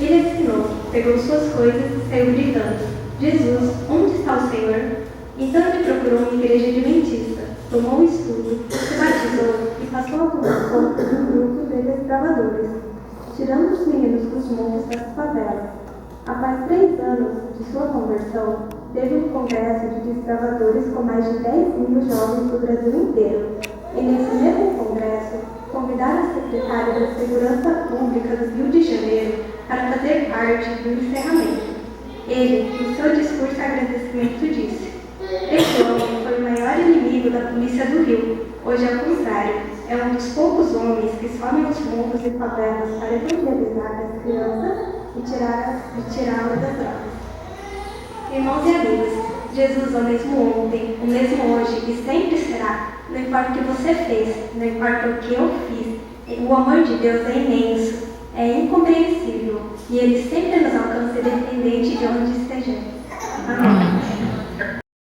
Ele assinou, pegou suas coisas e saiu gritando: Jesus, onde está o Senhor? Então ele procurou uma igreja adventista, tomou um estudo, se batizou e passou a tomar conta de um grupo de desbravadores, tirando os meninos dos morros das favelas. Após 3 anos de sua conversão, teve um congresso de desbravadores com mais de 10.000 jovens do Brasil inteiro. E nesse mesmo congresso, convidaram a secretária da Segurança Pública do Rio de Janeiro para fazer parte do encerramento. Ele, no seu discurso de agradecimento, disse: "Esse homem foi o maior inimigo da polícia do Rio. Hoje, ao contrário, é um dos poucos homens que sobem os morros e favelas para evangelizar as crianças e tirá-las das drogas." Irmãos e amigos, Jesus é o mesmo ontem, o mesmo hoje e sempre será. Não importa o que você fez, não importa o que eu fiz, o amor de Deus é imenso, é incompreensível e Ele sempre nos alcança independente de onde estejamos.